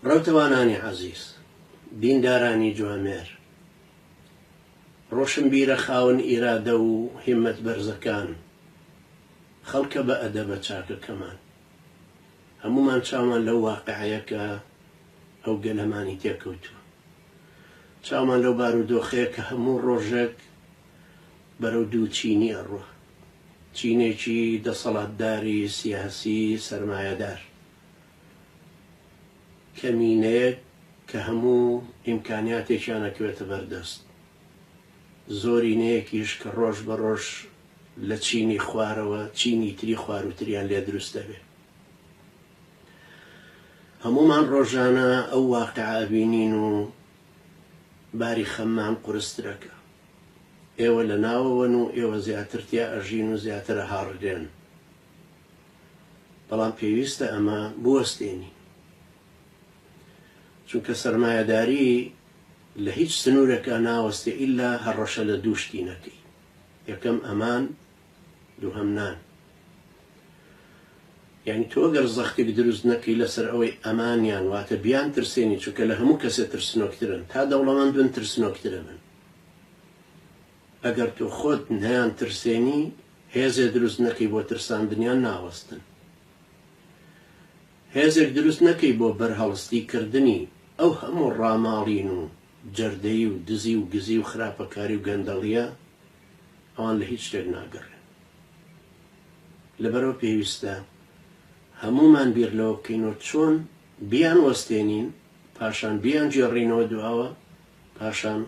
ڕەوتەوانانی عەزیز، دیندارانی جوامێر، ڕۆشنبیرە خاون ئیرادە و هیممەت بەرزەکان، خەڵکە بە ئەدەبە چاکەکەمان، هەمومان چاومان لەو واقعەیەکە ئەو گەلەمانی تێکەوتووە، چاومان لەو بارودۆخەیە کە هەموو ڕۆژێک بەرەو دوو چینی ئەڕوە، چینێکی دەسەڵاتداری سیاسی سەرمایەدار، کەمینەیەک کە هەموو ئیمکانیاتێکیان ئەکەوێتە بەردەست، زۆرینەیەکیش کە ڕۆژ بە ڕۆژ لە چینی خوارەوە چینی تری خواروتریان لێ دروست دەبێت. هەمومان ڕۆژانە ئەو واقعە بینین و باری خەممان قورسترەکە، ئێوە لە ناوەوەن و ئێوە زیاتر تیا ئەژین و زیاترە هاڕدێن، بەڵام پێویستە ئەمە بوەستێنی، چونکە سەرمایەداری لە هیچ سنوورێکە ناوەستێ ئیلا هەڕەشە لە دوو شتینەکەی، یەکەم ئەمان، دووهەم نان. یعنی تۆ ئەگەر زەختێک دروست نەکەی لەسەر ئەوەی ئەمانیان واتە بیان ترسێنی، چونکە لە هەموو کەسێ ترسنۆکترن، تا دەوڵەمەند بن ترسنۆکترە بن. ئەگەر تۆ خۆت نەیان ترسێنی، هێزێ دروست نەکەی بۆ ترساندنیان ناوەستن، هێزێک دروست نەکەی بۆ بەرهەڵستیکردنی ئەو هەموو ڕاماڵین و جەردەی و دزی و گزی و خراپەکاری و گەندەڵیە، ئەوان لە هیچ شتێک ناگەڕێن. لەبەرەوە پێویستە هەمومان بیر لەوە بکەینەوە چۆن بیان وەستێنین، پاشان بیان جێڕینەوە دواوە، پاشان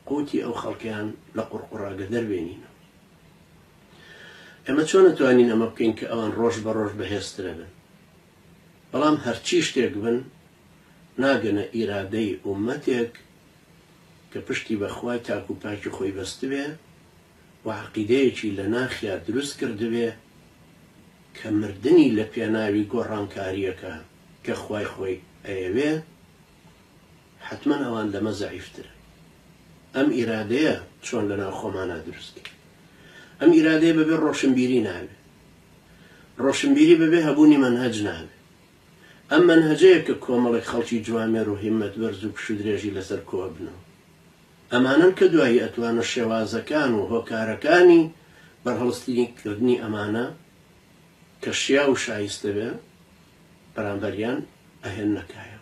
قوتی ئەو خەڵکیان لە قوڕقوڕاگە دەربێنینەوە. ئێمە چۆن نەتوانین ئەمە بکەین کە ئەوان ڕۆژ بە ڕۆژ بەهێزترە بن، بەڵام هەرچی شتێک بن ناگەنە ئیرادەی ئومەتێک کە پشتی بەخوای تاک و پاکی خۆی بەستبێ و عەقیدەیەکی لە ناخیا دروست کردبێ کە مردنی لە پێناوی گۆڕانکاریەکە کە خوای خۆی ئەیەوێ، حتمما ئەوان لەمە زەعیفترە. ئەم ئیرادەیە چۆن لەناو خۆمانە دروستکە؟ ئەم ئیرادەیە بەبێ ڕۆشنبیری ناوێ، ڕۆشنبیری بەبێ هەبوونی مەنهەج ناوێ. ئەم مەنهەجەیە کە کۆمەڵێک خەڵکی جوامێر و هیممەت بەرز و پشودرێژی لەسەر کۆ بنەوە، ئەمانن کە دوایی ئەتوانە شێوازەکان و هۆکارەکانی بەرهەڵستنیکردنی ئەمانە کە شیا و شایستە بێ بەرامبەریان ئەهێن نەکایە.